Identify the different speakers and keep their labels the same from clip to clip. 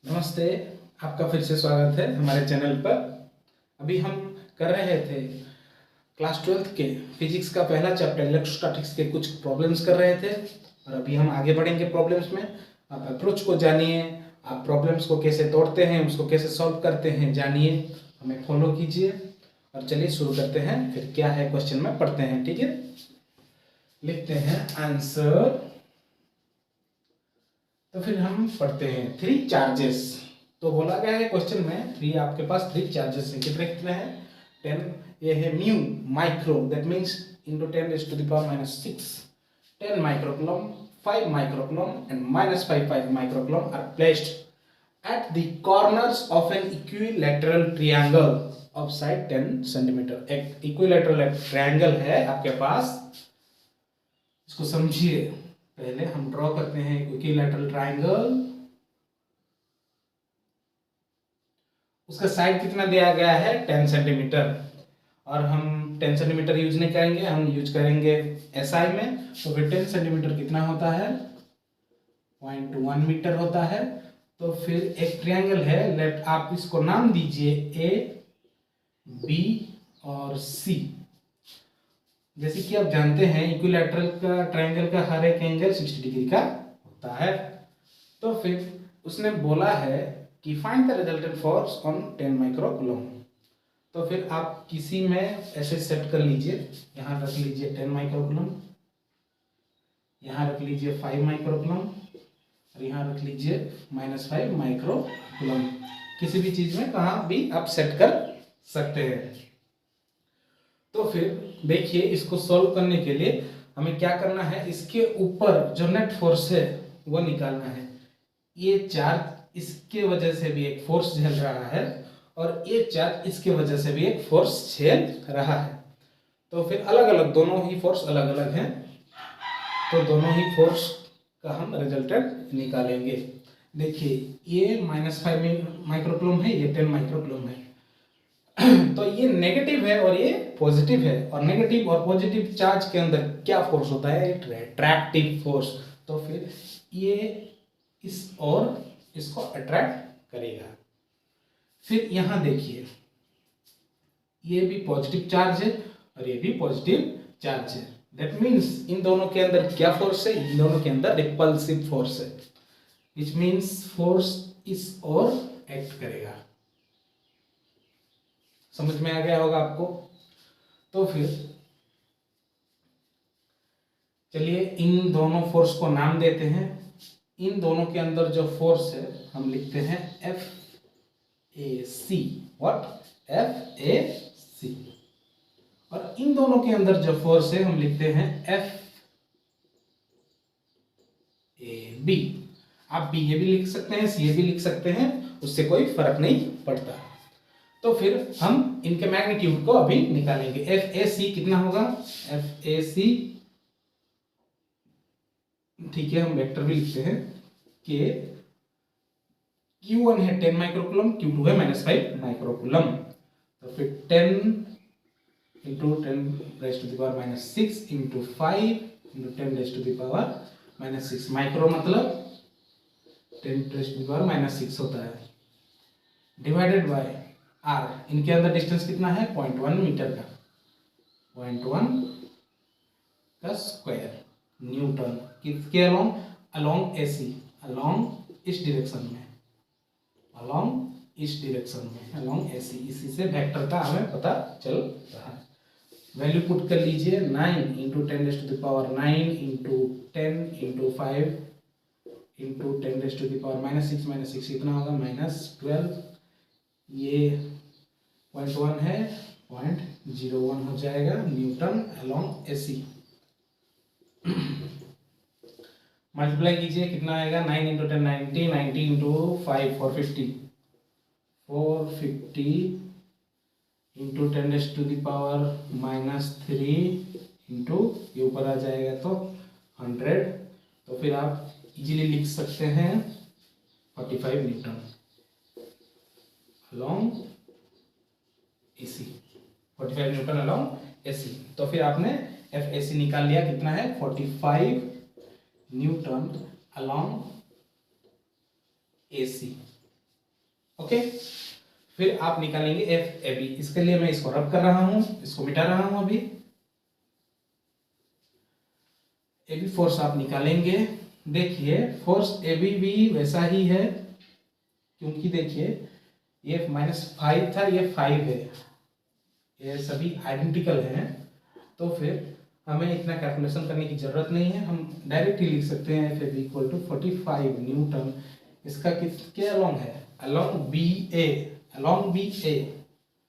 Speaker 1: नमस्ते। आपका फिर से स्वागत है हमारे चैनल पर। अभी हम कर रहे थे क्लास 12th के फिजिक्स का पहला चैप्टर इलेक्ट्रोस्टैटिक्स के कुछ प्रॉब्लम्स कर रहे थे और अभी हम आगे बढ़ेंगे प्रॉब्लम्स में। आप अप्रोच को जानिए, आप प्रॉब्लम्स को कैसे तोड़ते हैं, उसको कैसे सॉल्व करते हैं जानिए, हमें फॉलो कीजिए और चलिए शुरू करते हैं। फिर क्या है क्वेश्चन में पढ़ते हैं, ठीक है। लिखते हैं आंसर। तो फिर हम पढ़ते हैं 3 चार्जेस। तो बोला गया है क्वेश्चन में 3 आपके पास 3 चार्जेस हैं। कितने कितने हैं? 10। ये है mu micro, that means into 10⁻⁻⁶। 10 microcoulomb, 5 microcoulomb and -5 microcoulomb are placed at the corners of an equilateral triangle of side 10 centimetre. एक इक्विलैटरल ट्रायंगल है आपके पास, इसको समझिए। पहले हम ड्रॉ करते हैं इक्विलैटरल ट्रायंगल। उसका साइड कितना दिया गया है? 10 सेंटीमीटर। और हम 10 सेंटीमीटर यूज नहीं करेंगे, हम यूज करेंगे एसआई में। तो फिर 10 सेंटीमीटर कितना होता है? 0.1 मीटर होता है। तो फिर एक ट्रायंगल है, लेट आप इसको नाम दीजिए ए, बी और सी। जैसे कि आप जानते हैं इक्विलैटरल का ट्रायंगल का हर एक एंगल 60 डिग्री का होता है। तो फिर उसने बोला है कि find the resultant force on 10 microcoulomb. तो फिर आप किसी में ऐसे सेट कर लीजिए, यहाँ रख लीजिए 10 माइक्रोकूलम, यहाँ रख लीजिए 5 माइक्रोकूलम और यहाँ रख लीजिए -5 माइक्रोकूलम। किसी भी चीज में कहाँ भी आप सेट कर सकते हैं। तो फिर देखिए, इसको सॉल्व करने के लिए हमें क्या करना है, इसके ऊपर जो नेट फोर्स है वो निकालना है। ये चार्ज इसके वजह से भी एक फोर्स झेल रहा है और ये चार्ज इसके वजह से भी एक फोर्स झेल रहा है। तो फिर अलग अलग, दोनों ही फोर्स अलग अलग हैं, तो दोनों ही फोर्स का हम रिजल्टेंट निकालेंगे। देखिए, ये -5 माइक्रोकूलम है, ये 10 माइक्रोकूलम है। तो ये नेगेटिव है और ये पॉजिटिव है। और नेगेटिव और पॉजिटिव चार्ज के अंदर क्या फोर्स होता है? Attractive force. तो फिर ये इस और इसको अट्रैक्ट करेगा। फिर यहां देखिए, ये भी पॉजिटिव चार्ज है और ये भी पॉजिटिव चार्ज है। दैट मीन्स इन दोनों के अंदर क्या फोर्स है? इन दोनों के अंदर रिपल्सिव फोर्स है, विच मीन्स फोर्स इस और एक्ट करेगा। समझ में आ गया होगा आपको। तो फिर चलिए इन दोनों फोर्स को नाम देते हैं। इन दोनों के अंदर जो फोर्स है हम लिखते हैं F A C. What? F A C. और इन दोनों के अंदर जो फोर्स है हम लिखते हैं एफ ए बी। आप बी ए भी लिख सकते हैं, सी ए भी लिख सकते हैं, उससे कोई फर्क नहीं पड़ता। तो फिर हम इनके मैग्नीट्यूड को अभी निकालेंगे। एफ ए सी कितना होगा? एफ ए सी, ठीक है, हम वेक्टर भी लिखते हैं कि Q1 है 10 माइक्रोकूलम, Q2 है -5 माइक्रोकूलम। तो फिर 10 इंटू 10⁻⁻⁶ इंटू 5 इंटू 10⁻⁻⁻⁶। माइक्रो मतलब 10⁻⁻⁶ होता है, डिवाइडेड बाय r। इनके अंदर डिस्टेंस कितना है? 0.1 मीटर का, 0.1 का स्क्वायर न्यूटन। किसके अलोंग? अलोंग एसी, अलोंग इस डायरेक्शन में, अलोंग इस डायरेक्शन में, अलोंग एसी। इसी से वेक्टर का हमें पता चल रहा है। वैल्यू पुट कर लीजिए, 9 इंटू 10⁻9 इंटू 10 इंटू 5 इंटू 10⁻⁻⁶ कितना होगा? -12। ये 0.1 है, 0.01 हो जाएगा न्यूटन अलोंग एसी। मल्टीप्लाई कीजिए, कितना आएगा? 9 इंटू 10 90, 90 इंटू 5 450, 450 इंटू 10⁻³ इंटू ये ऊपर आ जाएगा तो 100। तो फिर आप इजीली लिख सकते हैं 45 Newton along AC, 45 Newton along AC. तो फिर आपने एफ ए सी निकाल लिया, कितना है? 45 न्यूटन अलोंग एसी। ओके, फिर आप निकालेंगे एफ ए बी। इसके लिए मैं इसको रब कर रहा हूं, इसको मिटा रहा हूं। अभी ए बी फोर्स आप निकालेंगे। देखिए फोर्स ए बी भी वैसा ही है, क्योंकि देखिए ये -5 था, ये 5 है, ये सभी आइडेंटिकल हैं। तो फिर हमें इतना कैलकुलेशन करने की जरूरत नहीं है, हम डायरेक्ट ही लिख सकते हैं F A B equal to 45 newton. इसका क्या अलोंग है? Along B A, along B A,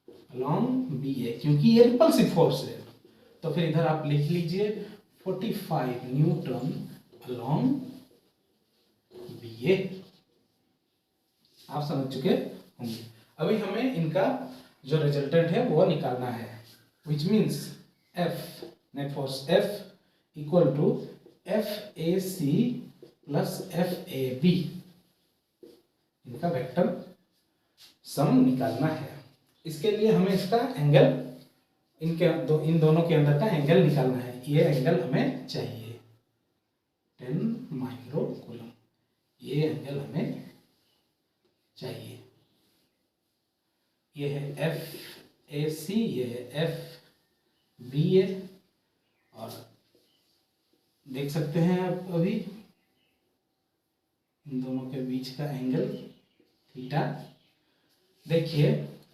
Speaker 1: along B A, क्योंकि ये रिपल्सिव फोर्स है। तो फिर इधर आप लिख लीजिए 45 न्यूटन अलोंग बी ए। आप समझ चुके होंगे। अभी हमें इनका जो रिजल्टेंट है वो निकालना है, which means F net force F equal to F A C plus F A B, इनका वेक्टर सम निकालना है। इसके लिए हमें इसका एंगल, इन दोनों के अंदर का एंगल निकालना है। ये एंगल हमें चाहिए 10 माइक्रो कूलम, ये एंगल हमें चाहिए। ये है एफ ए सी, ये है एफ बी ए, और देख सकते हैं आप अभी इन दोनों के बीच का एंगल थीटा। देखिए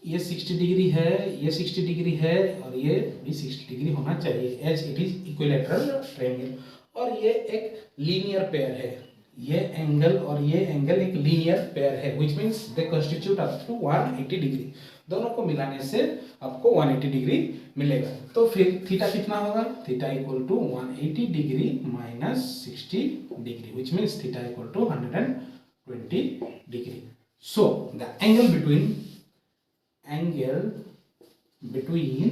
Speaker 1: ये 60 डिग्री है, ये 60 डिग्री है, और ये भी 60 डिग्री होना चाहिए, as it is equilateral triangle. और ये एक लीनियर पेयर है, ये एंगल और ये एंगल एक लीनियर पेयर है, which means they constitute up to 180 degree. दोनों को मिलाने से आपको 180 डिग्री मिलेगा। तो फिर थीटा कितना होगा? Theta equal to 180 degree minus 60 degree, which means theta equal to 120 degree. So the angle between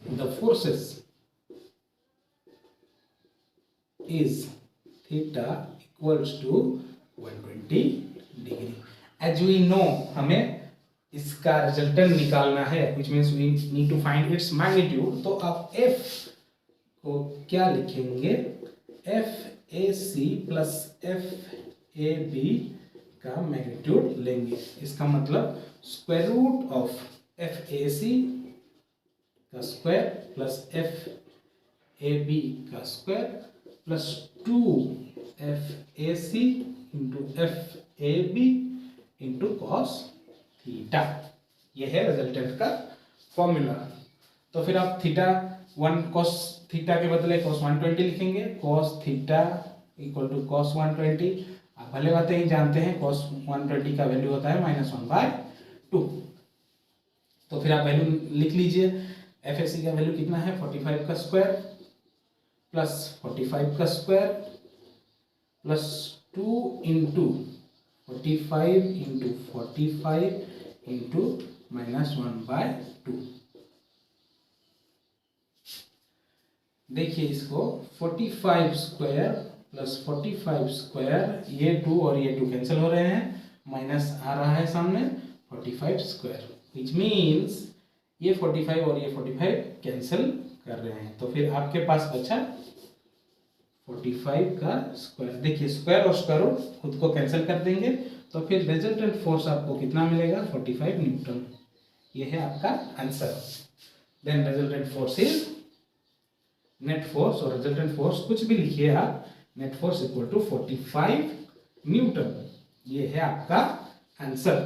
Speaker 1: the forces is theta equals to 120 degree. As we know, हमें इसका रिजल्टेंट निकालना है, which means we need to find its magnitude. तो आप F को क्या लिखेंगे? F A C plus F A B का मैग्नीट्यूड लेंगे। इसका मतलब square root of F A C का square plus F A B का square plus 2 F A C into F A B into cos theta. ये है resultant का formula. तो फिर आप थीटा 1 कॉस थीटा के बदले कॉस 120 लिखेंगे। Cos theta equal to cos 120। आप भले बातें ही जानते हैं, कॉस 120 का वैल्यू होता है -1/2। तो फिर आप वैल्यू लिख लीजिए। एफ ए सी का वैल्यू कितना है? 45 का स्क्वायर प्लस 45 का square plus 2 into 45 into 45 into -1/2। देखिए इसको 45 स्क्वायर प्लस 45 स्क्वायर, ये 2 और ये 2 कैंसिल हो रहे हैं, माइनस आ रहा है सामने 45 स्क्वायर, विच मीन्स ये 45 और ये 45 कैंसिल कर रहे हैं। तो फिर आपके पास बचा 45 का स्क्वायर। देखिए स्क्वायर और स्क्वायर रूट खुद को कैंसिल कर देंगे, तो फिर रिजल्टेंट फोर्स आपको कितना मिलेगा? 45 न्यूटन। ये है आपका answer. Then resultant force is net force, और रिजल्टेंट फोर्स कुछ भी लिखिए आप, net force equal to 45 newton. ये है आपका आंसर।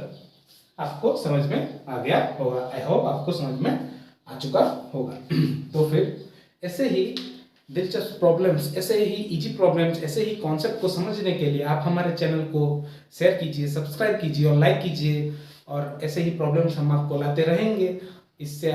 Speaker 1: आपको समझ में आ गया होगा। आई होप आपको समझ में आ चुका होगा। तो फिर ऐसे ही दिलचस्प प्रॉब्लम्स, ऐसे ही इजी प्रॉब्लम्स, ऐसे ही कॉन्सेप्ट को समझने के लिए आप हमारे चैनल को शेयर कीजिए, सब्सक्राइब कीजिए और लाइक कीजिए, और ऐसे ही प्रॉब्लम्स हम आपको लाते रहेंगे। इससे